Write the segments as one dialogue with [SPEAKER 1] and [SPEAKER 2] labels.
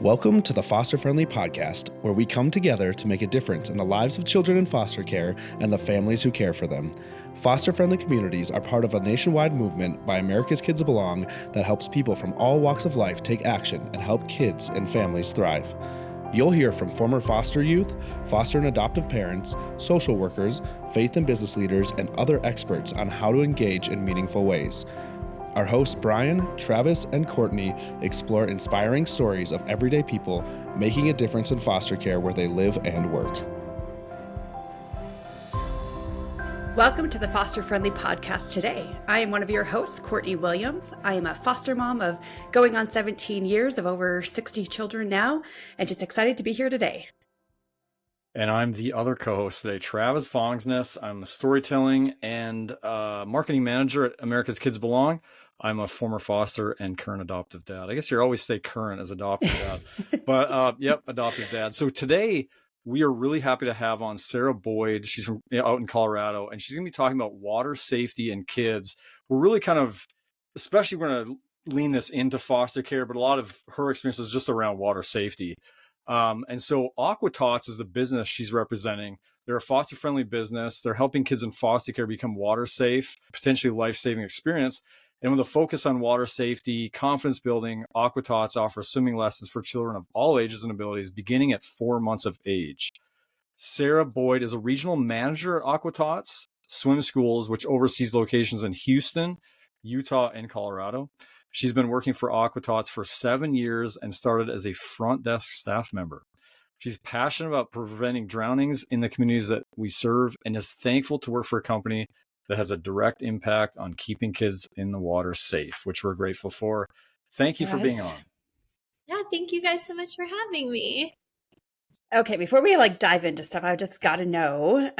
[SPEAKER 1] Welcome to the Foster Friendly Podcast, where we come together to make a difference in the lives of children in foster care and the families who care for them. Foster Friendly communities are part of a nationwide movement by America's Kids Belong that helps people from all walks of life take action and help kids and families thrive. You'll hear from former foster youth, foster and adoptive parents, social workers, faith and business leaders, and other experts on how to engage in meaningful ways. Our hosts Brian, Travis, and Courtney explore inspiring stories of everyday people making a difference in foster care where they live and work.
[SPEAKER 2] Welcome to the Foster Friendly Podcast today. I am one of your hosts, Courtney Williams. I am a foster mom of going on 17 years of over 60 children now, and just excited to be here today.
[SPEAKER 3] And I'm the other co-host today, Travis Vongsness. I'm a storytelling and marketing manager at America's Kids Belong. I'm a former foster and current adoptive dad. I guess you always stay current as adoptive dad, but yep, adoptive dad. So today we are really happy to have on Sarah Boyd. She's from out in Colorado, and she's going to be talking about water safety and kids. We're really especially we're going to lean this into foster care, but a lot of her experience is just around water safety. And so Aqua-Tots is the business she's representing. They're a foster-friendly business. They're helping kids in foster care become water safe, potentially life-saving experience. And with a focus on water safety, confidence building, Aqua-Tots offers swimming lessons for children of all ages and abilities, beginning at 4 months of age. Sarah Boyd is a regional manager at Aqua-Tots Swim Schools, which oversees locations in Houston, Utah, and Colorado. She's been working for Aqua-Tots for 7 years and started as a front desk staff member. She's passionate about preventing drownings in the communities that we serve and is thankful to work for a company that has a direct impact on keeping kids in the water safe, which we're grateful for. Thank you for being on.
[SPEAKER 4] Yeah, thank you guys so much for having me.
[SPEAKER 2] Okay, before we dive into stuff, I just got to know,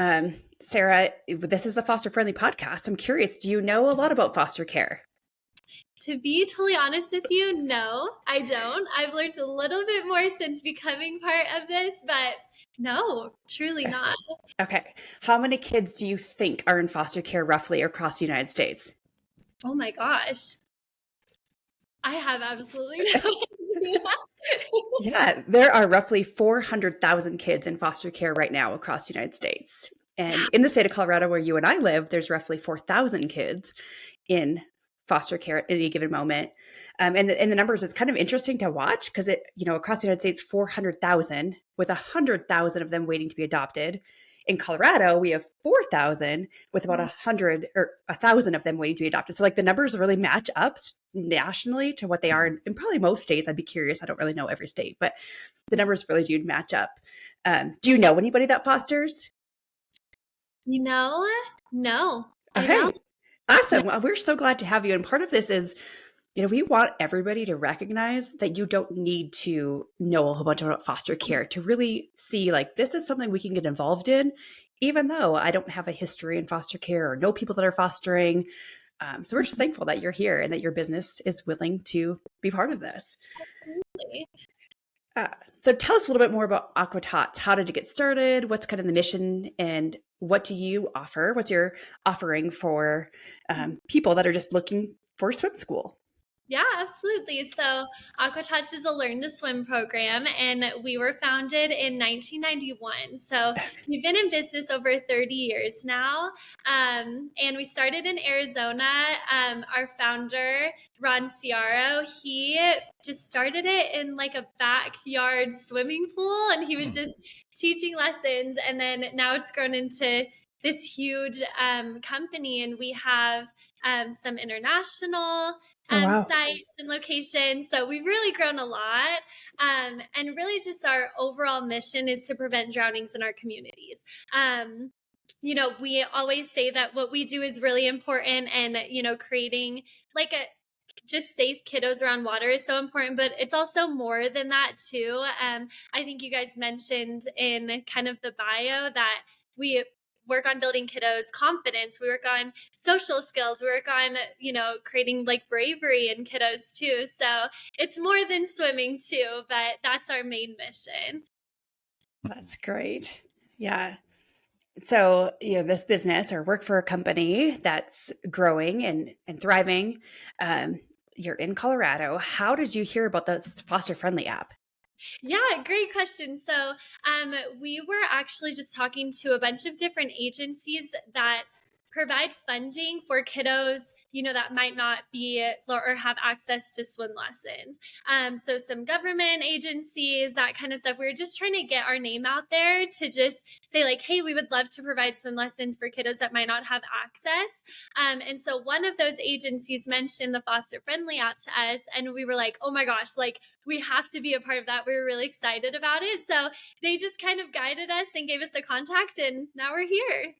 [SPEAKER 2] Sarah, this is the Foster Friendly Podcast. I'm curious, do you know a lot about foster care?
[SPEAKER 4] To be totally honest with you, no, I don't. I've learned a little bit more since becoming part of this, but no, truly not.
[SPEAKER 2] Okay. How many kids do you think are in foster care roughly across the United States?
[SPEAKER 4] Oh my gosh. I have absolutely no idea.
[SPEAKER 2] Yeah, there are roughly 400,000 kids in foster care right now across the United States. And in the state of Colorado, where you and I live, there's roughly 4,000 kids in foster care at any given moment. And the numbers, it's kind of interesting to watch because across the United States, 400,000 with 100,000 of them waiting to be adopted. In Colorado, we have 4,000 with about 100 or 1,000 of them waiting to be adopted. So the numbers really match up nationally to what they are in probably most states. I'd be curious. I don't really know every state, but the numbers really do match up. Do you know anybody that fosters?
[SPEAKER 4] No.
[SPEAKER 2] Okay.
[SPEAKER 4] I don't.
[SPEAKER 2] Awesome. Well, we're so glad to have you. And part of this is, we want everybody to recognize that you don't need to know a whole bunch about foster care to really see this is something we can get involved in, even though I don't have a history in foster care or know people that are fostering. So we're just thankful that you're here and that your business is willing to be part of this.
[SPEAKER 4] Absolutely.
[SPEAKER 2] So tell us a little bit more about Aqua-Tots. How did it get started? What's kind of the mission, and what do you offer? What's your offering for people that are just looking for a swim school?
[SPEAKER 4] Yeah, absolutely. So Aqua-Tots is a learn to swim program, and we were founded in 1991. So we've been in business over 30 years now. And we started in Arizona. Our founder, Ron Ciaro, he just started it in a backyard swimming pool, and he was just teaching lessons. And then now it's grown into this huge company, and we have some international sites and locations. So we've really grown a lot. And really just our overall mission is to prevent drownings in our communities. We always say that what we do is really important, and, creating just safe kiddos around water is so important, but it's also more than that too. I think you guys mentioned in kind of the bio that we work on building kiddos' confidence. We work on social skills. We work on, creating bravery in kiddos too. So it's more than swimming too, but that's our main mission.
[SPEAKER 2] That's great. Yeah. So, this business or work for a company that's growing and thriving. You're in Colorado. How did you hear about the Foster Friendly app?
[SPEAKER 4] Yeah, great question. So, we were actually just talking to a bunch of different agencies that provide funding for kiddos, that might not be or have access to swim lessons. So some government agencies, that kind of stuff. We were just trying to get our name out there to just say like, hey, we would love to provide swim lessons for kiddos that might not have access. And so one of those agencies mentioned the Foster Friendly app to us, and we were like, oh my gosh, like we have to be a part of that. We were really excited about it. So they just kind of guided us and gave us a contact, and now we're here.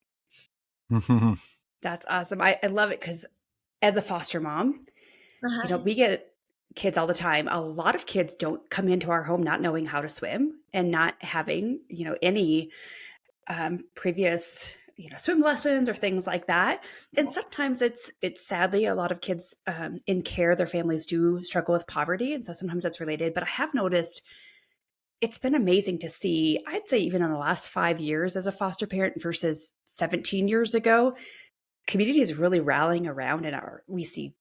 [SPEAKER 2] That's awesome. I love it because as a foster mom,
[SPEAKER 4] Uh-huh.
[SPEAKER 2] we get kids all the time. A lot of kids don't come into our home not knowing how to swim and not having, any previous, swim lessons or things like that. And sometimes it's sadly a lot of kids in care, their families do struggle with poverty. And so sometimes that's related. But I have noticed it's been amazing to see, I'd say even in the last 5 years as a foster parent versus 17 years ago, community is really rallying around, and we see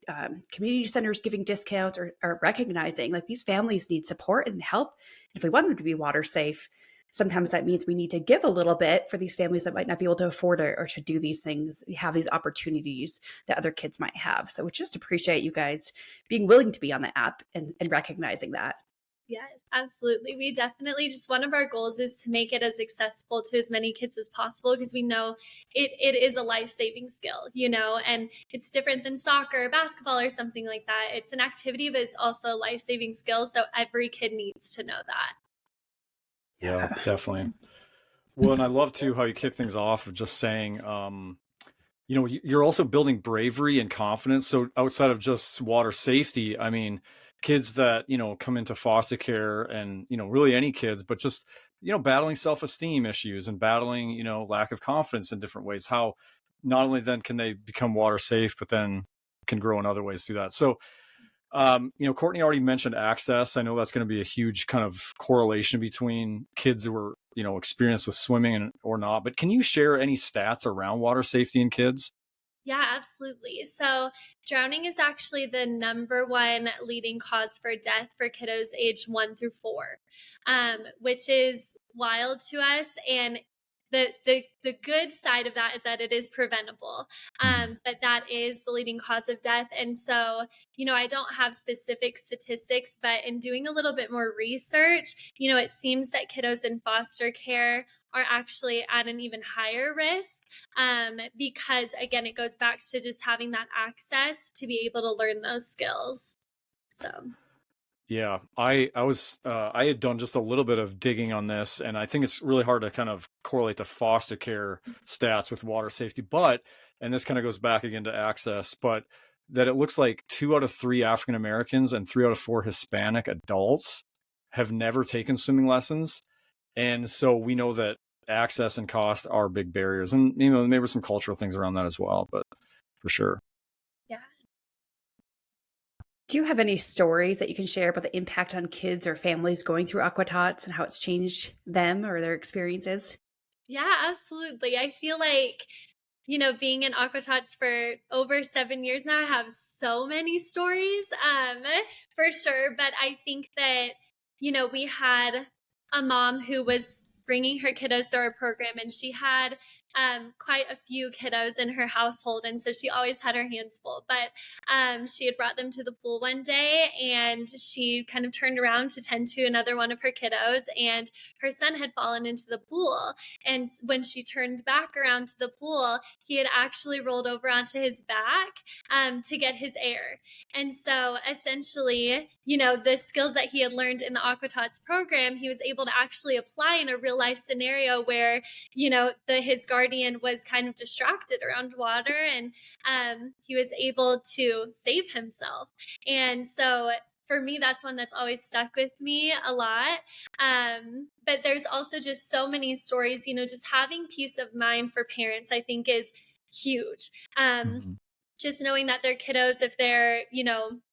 [SPEAKER 2] community centers giving discounts or recognizing like these families need support and help. If we want them to be water safe, sometimes that means we need to give a little bit for these families that might not be able to afford it or to do these things, have these opportunities that other kids might have. So we just appreciate you guys being willing to be on the app and recognizing that.
[SPEAKER 4] Yes, absolutely. We definitely just one of our goals is to make it as accessible to as many kids as possible because we know it is a life-saving skill, and it's different than soccer or basketball or something like that. It's an activity, but it's also a life-saving skill. So every kid needs to know that.
[SPEAKER 3] Yeah, definitely. Well, and I love too how you kick things off of just saying, you're also building bravery and confidence. So outside of just water safety, I mean, kids that, come into foster care and, really any kids, but just, battling self-esteem issues and battling, lack of confidence in different ways, how not only then can they become water safe, but then can grow in other ways through that. So, Courtney already mentioned access. I know that's going to be a huge kind of correlation between kids who are, experienced with swimming or not. But can you share any stats around water safety in kids?
[SPEAKER 4] Yeah, absolutely. So, drowning is actually the number one leading cause for death for kiddos aged 1 through 4, which is wild to us. And the good side of that is that it is preventable, but that is the leading cause of death. And so, I don't have specific statistics, but in doing a little bit more research, it seems that kiddos in foster care are actually at an even higher risk because, again, it goes back to just having that access to be able to learn those skills. So.
[SPEAKER 3] Yeah, I had done just a little bit of digging on this, and I think it's really hard to kind of correlate the foster care stats with water safety. But, and this kind of goes back again to access, but that it looks like 2 out of 3 African Americans and 3 out of 4 Hispanic adults have never taken swimming lessons. And so we know that access and cost are big barriers, and maybe some cultural things around that as well, but for sure.
[SPEAKER 4] Yeah.
[SPEAKER 2] Do you have any stories that you can share about the impact on kids or families going through Aqua-Tots and how it's changed them or their experiences?
[SPEAKER 4] Yeah, absolutely. I feel like, being in Aqua-Tots for over 7 years now, I have so many stories, for sure. But I think that, we had a mom who was bringing her kiddos through our program, and she had quite a few kiddos in her household. And so she always had her hands full. But she had brought them to the pool one day, and she kind of turned around to tend to another one of her kiddos, and her son had fallen into the pool. And when she turned back around to the pool, he had actually rolled over onto his back to get his air. And so essentially, the skills that he had learned in the Aqua-Tots program, he was able to actually apply in a real life scenario where, his guardian was kind of distracted around water, and he was able to save himself. And so for me, that's one that's always stuck with me a lot. But there's also just so many stories, just having peace of mind for parents, I think is huge. Just knowing that their kiddos, if they're,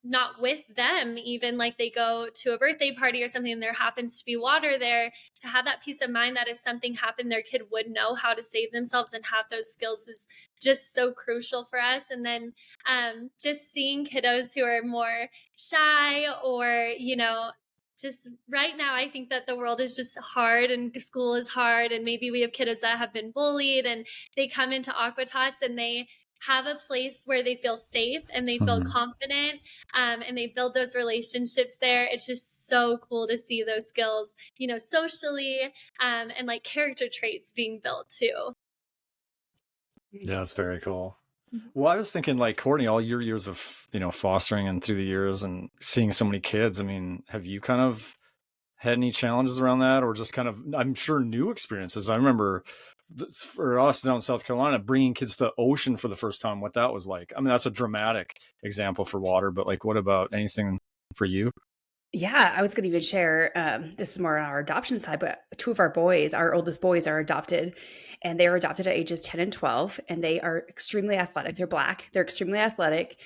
[SPEAKER 4] not with them, even like they go to a birthday party or something and there happens to be water there, to have that peace of mind that if something happened, their kid would know how to save themselves and have those skills is just so crucial for us. And then just seeing kiddos who are more shy or, just right now, I think that the world is just hard and school is hard. And maybe we have kiddos that have been bullied and they come into Aqua-Tots and they have a place where they feel safe and they feel confident, and they build those relationships there. It's just so cool to see those skills, socially, and like character traits being built too.
[SPEAKER 3] Yeah, that's very cool. Well, I was thinking, like, Courtney, all your years of, fostering and through the years and seeing so many kids, I mean, have you kind of had any challenges around that, or just kind of, I'm sure, new experiences? I remember for us down in South Carolina, bringing kids to the ocean for the first time, what that was like. I mean, that's a dramatic example for water, but like, what about anything for you?
[SPEAKER 2] Yeah, I was going to even share, this is more on our adoption side, but two of our boys, our oldest boys, are adopted, and they were adopted at ages 10 and 12, and they are extremely athletic. They're Black, they're extremely athletic,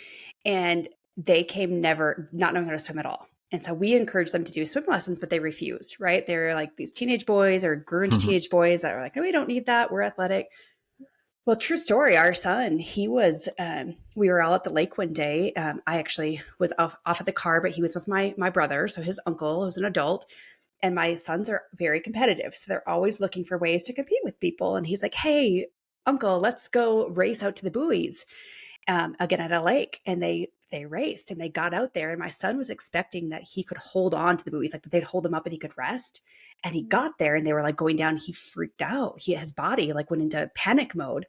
[SPEAKER 2] and they came never not knowing how to swim at all. And so we encouraged them to do swim lessons, but they refused, right? They're like these teenage boys or grew into teenage boys that were like, oh, we don't need that. We're athletic. Well, true story. Our son, he was, we were all at the lake one day. I actually was off of the car, but he was with my brother. So his uncle was an adult, and my sons are very competitive. So they're always looking for ways to compete with people. And he's like, hey, uncle, let's go race out to the buoys, again at a lake. And they raced and they got out there. And my son was expecting that he could hold on to the buoys, like that they'd hold him up and he could rest. And he got there and they were like going down. He freaked out. His body like went into panic mode.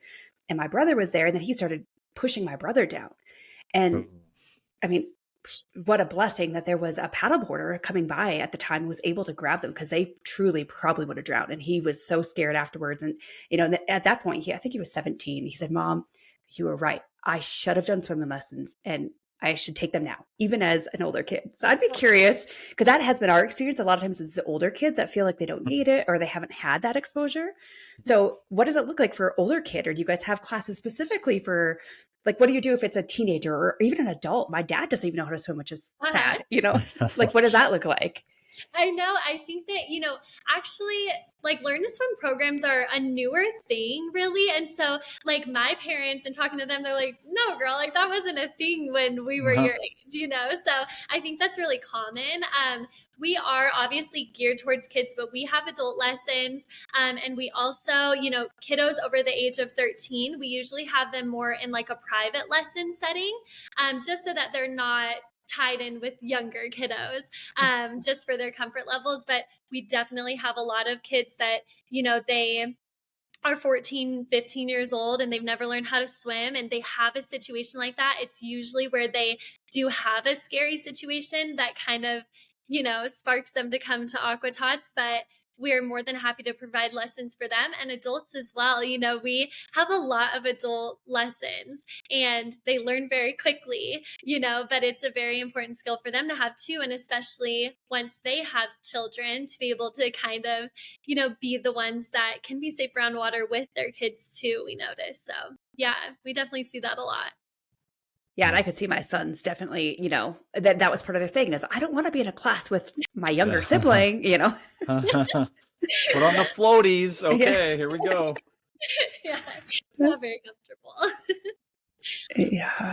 [SPEAKER 2] And my brother was there, and then he started pushing my brother down. And I mean, what a blessing that there was a paddleboarder coming by at the time who was able to grab them, because they truly probably would have drowned. And he was so scared afterwards. And, at that point, I think he was 17. He said, Mom, you were right. I should have done swimming lessons, and I should take them now, even as an older kid. So I'd be curious, because that has been our experience. A lot of times it's the older kids that feel like they don't need it or they haven't had that exposure. So what does it look like for an older kid? Or do you guys have classes specifically for, like, what do you do if it's a teenager or even an adult? My dad doesn't even know how to swim, which is sad, like, what does that look like?
[SPEAKER 4] I know. I think that, actually, like, learn to swim programs are a newer thing, really. And so, like, my parents, and talking to them, they're like, no, girl, like, that wasn't a thing when we were your age, So I think that's really common. We are obviously geared towards kids, but we have adult lessons. And we also, kiddos over the age of 13, we usually have them more in like a private lesson setting, just so that they're not tied in with younger kiddos, just for their comfort levels. But we definitely have a lot of kids that, they are 14, 15 years old and they've never learned how to swim, and they have a situation like that. It's usually where they do have a scary situation that kind of, sparks them to come to Aqua-Tots. But we're more than happy to provide lessons for them and adults as well. We have a lot of adult lessons and they learn very quickly, but it's a very important skill for them to have too. And especially once they have children, to be able to kind of, be the ones that can be safe around water with their kids too, we notice. So yeah, we definitely see that a lot.
[SPEAKER 2] Yeah, and I could see my sons definitely, that was part of their thing is, I don't want to be in a class with my younger sibling,
[SPEAKER 3] Put on the floaties. Okay, here we go.
[SPEAKER 4] Yeah, not very comfortable.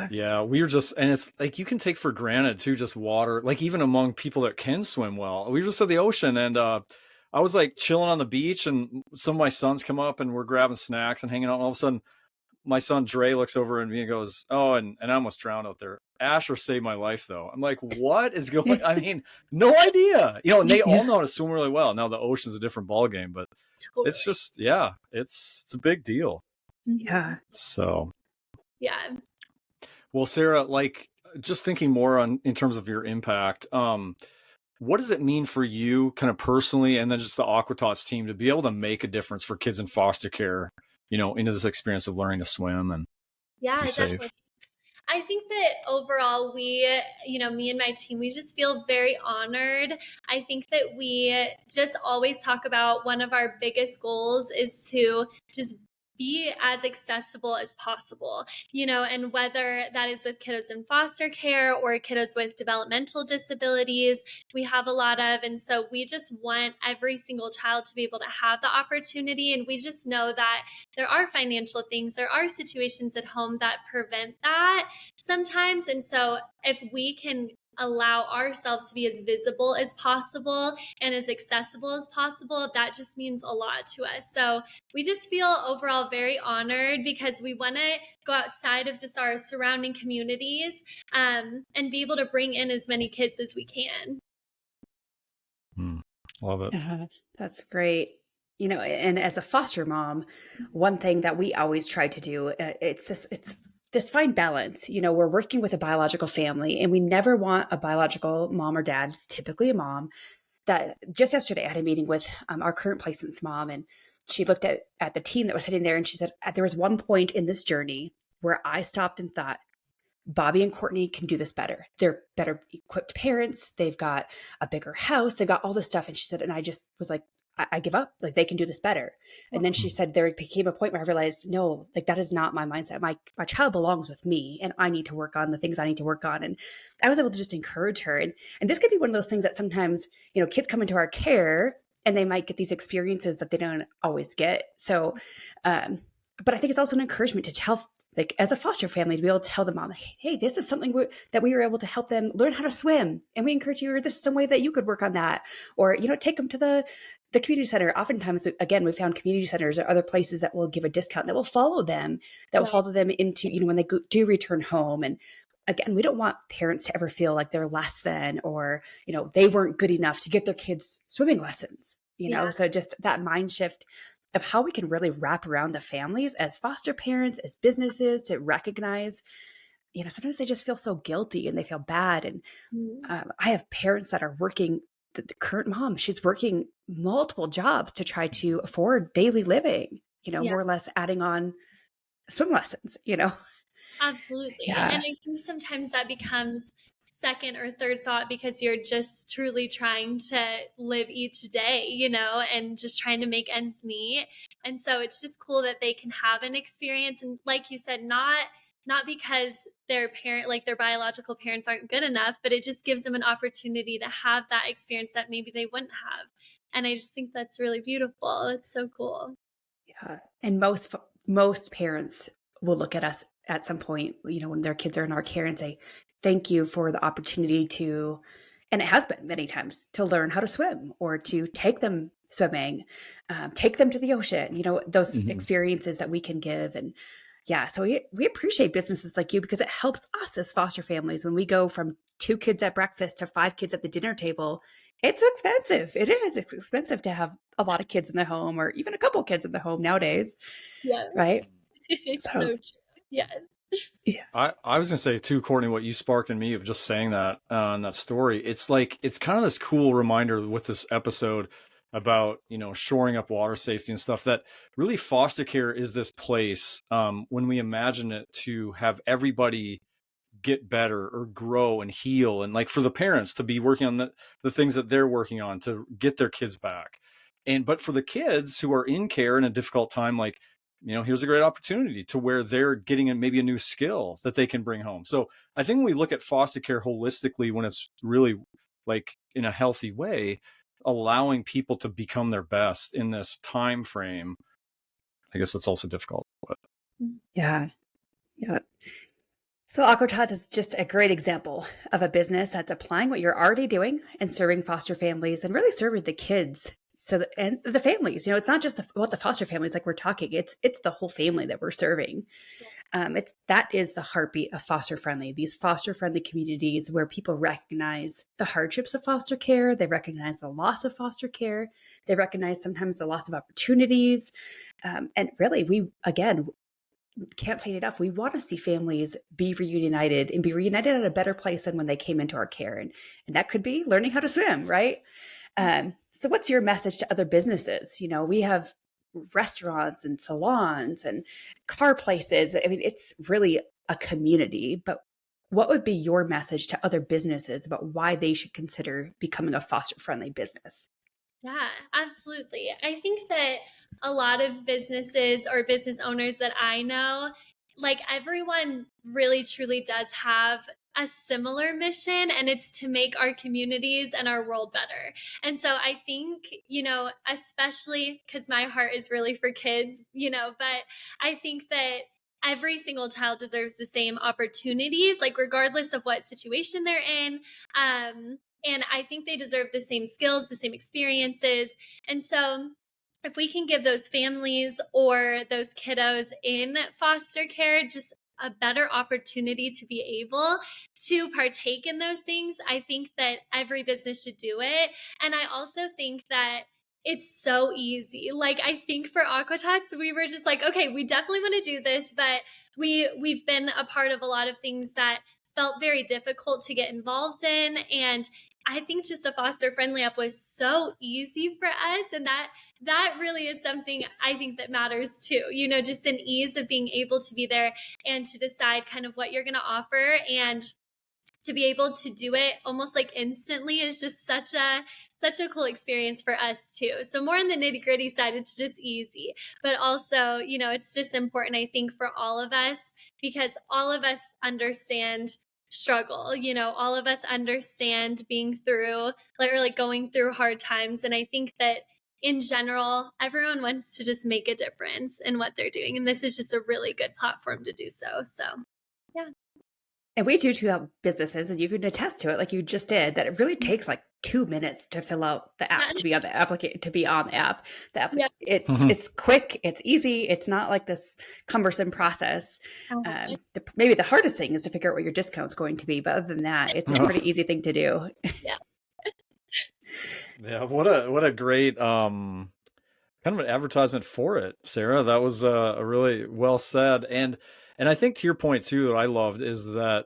[SPEAKER 3] Yeah, we were just, and it's like, you can take for granted too, just water, like even among people that can swim well. We were just at the ocean, and I was like chilling on the beach, and some of my sons come up and we're grabbing snacks and hanging out, and all of a sudden my son Dre looks over at me and goes, oh, and I almost drowned out there. Asher saved my life, though. I'm like, what is going on? I mean, no idea. And they all know how to swim really well. Now the ocean's a different ballgame, but totally. It's just, it's a big deal.
[SPEAKER 2] Yeah.
[SPEAKER 3] So.
[SPEAKER 4] Yeah.
[SPEAKER 3] Well, Sarah, like, just thinking more in terms of your impact, what does it mean for you kind of personally, and then just the Aqua-Tots team, to be able to make a difference for kids in foster care, into this experience of learning to swim and be safe?
[SPEAKER 4] Definitely. I think that overall we, me and my team, we just feel very honored. I think that we just always talk about one of our biggest goals is to just be as accessible as possible, and whether that is with kiddos in foster care or kiddos with developmental disabilities, we have a lot of. And so we just want every single child to be able to have the opportunity. And we just know that there are financial things, there are situations at home that prevent that sometimes. And so if we can allow ourselves to be as visible as possible and as accessible as possible, that just means a lot to us. So we just feel overall very honored because we want to go outside of just our surrounding communities and be able to bring in as many kids as we can.
[SPEAKER 3] Love it.
[SPEAKER 2] That's great. And as a foster mom, one thing that we always try to do, it's this fine balance. We're working with a biological family, and we never want a biological mom or dad, it's typically a mom, that just yesterday I had a meeting with our current placement's mom, and she looked at the team that was sitting there, and she said, there was one point in this journey where I stopped and thought, Bobby and Courtney can do this better. They're better equipped parents. They've got a bigger house. They've got all this stuff. And she said, and I just was like, I give up. Like, they can do this better. And then she said, there became a point where I realized, no, like, that is not my mindset. My child belongs with me, and I need to work on the things I need to work on. And I was able to just encourage her. And this could be one of those things that sometimes, kids come into our care and they might get these experiences that they don't always get. So, but I think it's also an encouragement to tell, like, as a foster family, to be able to tell the mom, hey, this is something that we were able to help them learn how to swim. And we encourage you, or this is some way that you could work on that. Or, take them to the community center. Oftentimes, again, we found community centers or other places that will give a discount that will follow them, into, when they do return home. And again, we don't want parents to ever feel like they're less than, or, they weren't good enough to get their kids swimming lessons, So just that mind shift of how we can really wrap around the families as foster parents, as businesses, to recognize, sometimes they just feel so guilty and they feel bad. And I have parents that are working, the current mom, she's working multiple jobs to try to afford daily living, more or less adding on swim lessons,
[SPEAKER 4] Absolutely.
[SPEAKER 2] Yeah.
[SPEAKER 4] And I think sometimes that becomes second or third thought because you're just truly trying to live each day, and just trying to make ends meet. And so it's just cool that they can have an experience. And like you said, not because their biological parents aren't good enough, but it just gives them an opportunity to have that experience that maybe they wouldn't have. And I just think that's really beautiful. It's so cool.
[SPEAKER 2] Yeah. And most parents will look at us at some point, when their kids are in our care, and say, thank you for the opportunity to, and it has been many times, to learn how to swim, or to take them swimming, take them to the ocean, those experiences that we can give. And yeah, so we appreciate businesses like you, because it helps us as foster families. When we go from 2 kids at breakfast to 5 kids at the dinner table, it's expensive. It is. It's expensive to have a lot of kids in the home, or even a couple kids in the home nowadays.
[SPEAKER 4] Yeah.
[SPEAKER 2] Right?
[SPEAKER 4] It's so true. Yes.
[SPEAKER 2] Yeah.
[SPEAKER 3] I was going to say too, Courtney, what you sparked in me of just saying that in that story. It's like, it's kind of this cool reminder with this episode about, shoring up water safety and stuff, that really foster care is this place, when we imagine it, to have everybody get better or grow and heal, and like for the parents to be working on the things that they're working on to get their kids back. But for the kids who are in care in a difficult time, like, here's a great opportunity to where they're getting maybe a new skill that they can bring home. So I think when we look at foster care holistically, when it's really like in a healthy way, allowing people to become their best in this time frame, I guess it's also difficult. But.
[SPEAKER 2] Yeah. So Aqua-Tots is just a great example of a business that's applying what you're already doing and serving foster families, and really serving the kids. And the families, it's not just about the foster families like we're talking. It's the whole family that we're serving. That is the heartbeat of foster friendly. These foster friendly communities where people recognize the hardships of foster care, they recognize the loss of foster care, they recognize sometimes the loss of opportunities, and really, we can't say it enough. We want to see families be reunited, and be reunited at a better place than when they came into our care, and that could be learning how to swim, right? So what's your message to other businesses? We have restaurants and salons and car places. I mean, it's really a community, but what would be your message to other businesses about why they should consider becoming a foster friendly business?
[SPEAKER 4] Yeah, absolutely. I think that a lot of businesses or business owners that I know, like, everyone really truly does have a similar mission, and it's to make our communities and our world better. And so I think, especially because my heart is really for kids, but I think that every single child deserves the same opportunities, like regardless of what situation they're in. And I think they deserve the same skills, the same experiences. And so if we can give those families or those kiddos in foster care just a better opportunity to be able to partake in those things, I think that every business should do it. And I also think that it's so easy. Like, I think for Aqua-Tots, we were just like, okay, we definitely want to do this, but we've been a part of a lot of things that felt very difficult to get involved in. And I think just the Foster Friendly app was so easy for us. And that really is something I think that matters too, just an ease of being able to be there and to decide kind of what you're going to offer, and to be able to do it almost like instantly is just such a cool experience for us too. So more on the nitty gritty side, it's just easy, but also, it's just important, I think, for all of us, because all of us understand struggle, all of us understand being through like going through hard times. And I think that in general, everyone wants to just make a difference in what they're doing. And this is just a really good platform to do so. So, yeah.
[SPEAKER 2] And we do too have businesses, and you can attest to it, like you just did, that it really takes like 2 minutes to fill out the app, to be on the app.
[SPEAKER 4] Yeah.
[SPEAKER 2] It's quick, it's easy. It's not like this cumbersome process. Maybe the hardest thing is to figure out what your discount's going to be, but other than that, it's a pretty easy thing to do.
[SPEAKER 4] Yeah.
[SPEAKER 3] Yeah. What a great kind of an advertisement for it, Sarah. That was a really well said. And I think to your point too, that I loved is that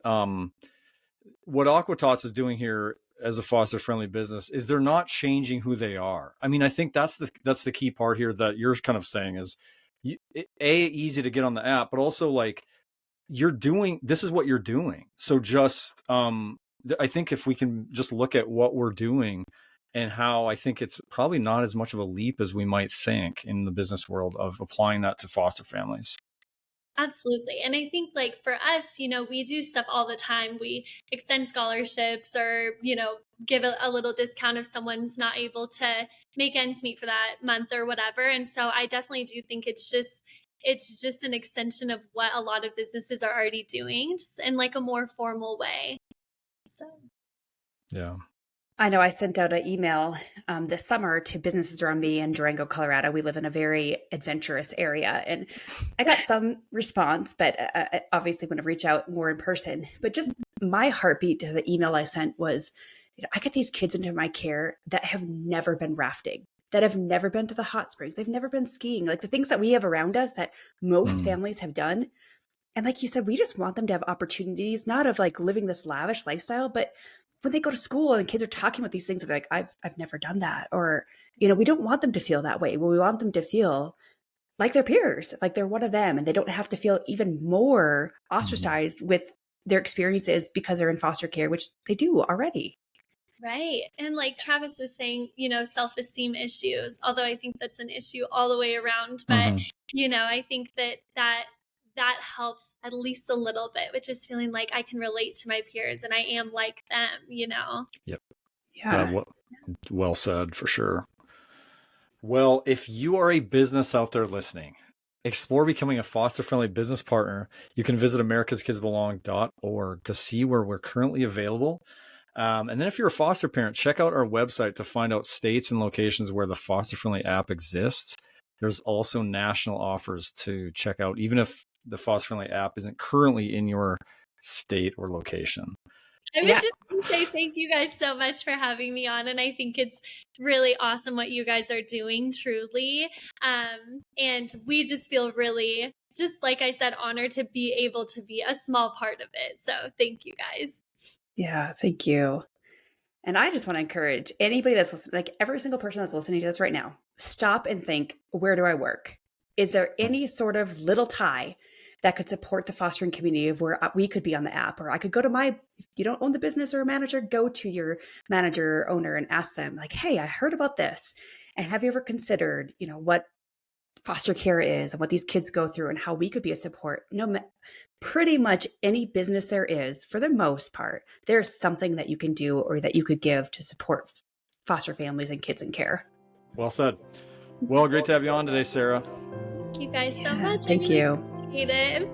[SPEAKER 3] what Aqua-Tots is doing here as a foster friendly business is they're not changing who they are. I mean, I think that's the key part here that you're kind of saying is easy to get on the app, but also like this is what you're doing. So just I think if we can just look at what we're doing and how I think it's probably not as much of a leap as we might think in the business world of applying that to foster families.
[SPEAKER 4] Absolutely. And I think like for us, we do stuff all the time. We extend scholarships or, give a little discount if someone's not able to make ends meet for that month or whatever. And so I definitely do think it's just an extension of what a lot of businesses are already doing, just in like a more formal way. So,
[SPEAKER 3] yeah.
[SPEAKER 2] I know I sent out an email this summer to businesses around me in Durango, Colorado. We live in a very adventurous area, and I got some response, but I obviously want to reach out more in person. But just my heartbeat to the email I sent was, I get these kids into my care that have never been rafting, that have never been to the hot springs. They've never been skiing, like the things that we have around us that most families have done. And like you said, we just want them to have opportunities, not of like living this lavish lifestyle, but when they go to school and kids are talking about these things, they're like, I've never done that. Or, we don't want them to feel that way. We want them to feel like their peers, like they're one of them, and they don't have to feel even more ostracized with their experiences because they're in foster care, which they do already.
[SPEAKER 4] Right. And like Travis was saying, self-esteem issues, although I think that's an issue all the way around. But, I think that helps at least a little bit, which is feeling like I can relate to my peers and I am like them,
[SPEAKER 3] Yep.
[SPEAKER 2] Yeah.
[SPEAKER 3] Well said, for sure. Well, if you are a business out there listening, explore becoming a foster-friendly business partner. You can visit americaskidsbelong.org to see where we're currently available. And then if you're a foster parent, check out our website to find out states and locations where the foster-friendly app exists. There's also national offers to check out, even if the foster friendly app isn't currently in your state or location.
[SPEAKER 4] I was just going to say thank you guys so much for having me on. And I think it's really awesome what you guys are doing, truly. And we just feel really, just like I said, honored to be able to be a small part of it. So thank you guys.
[SPEAKER 2] Yeah, thank you. And I just want to encourage anybody that's listening, like every single person that's listening to this right now, stop and think, where do I work? Is there any sort of little tie that could support the fostering community of where we could be on the app? Or I could go to if you don't own the business or a manager, go to your manager or owner and ask them like, hey, I heard about this. And have you ever considered, what foster care is and what these kids go through and how we could be a support? Pretty much any business there is, for the most part, there's something that you can do or that you could give to support foster families and kids in care.
[SPEAKER 3] Well said. Well, great to have you on today, Sarah.
[SPEAKER 4] Thank you guys so much.
[SPEAKER 2] Thank you.
[SPEAKER 4] Appreciate it.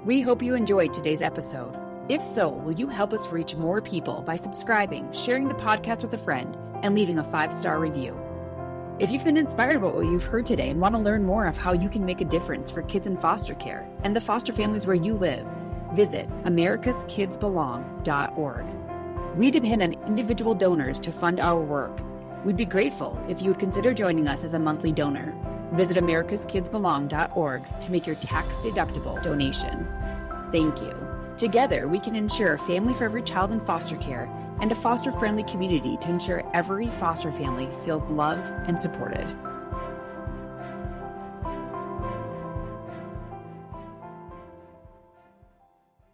[SPEAKER 2] We hope you enjoyed today's episode. If so, will you help us reach more people by subscribing, sharing the podcast with a friend, and leaving a 5-star review? If you've been inspired by what you've heard today and want to learn more of how you can make a difference for kids in foster care and the foster families where you live, visit americaskidsbelong.org. We depend on individual donors to fund our work. We'd be grateful if you would consider joining us as a monthly donor. Visit americaskidsbelong.org to make your tax-deductible donation. Thank you. Together, we can ensure a family for every child in foster care and a foster-friendly community to ensure every foster family feels loved and supported.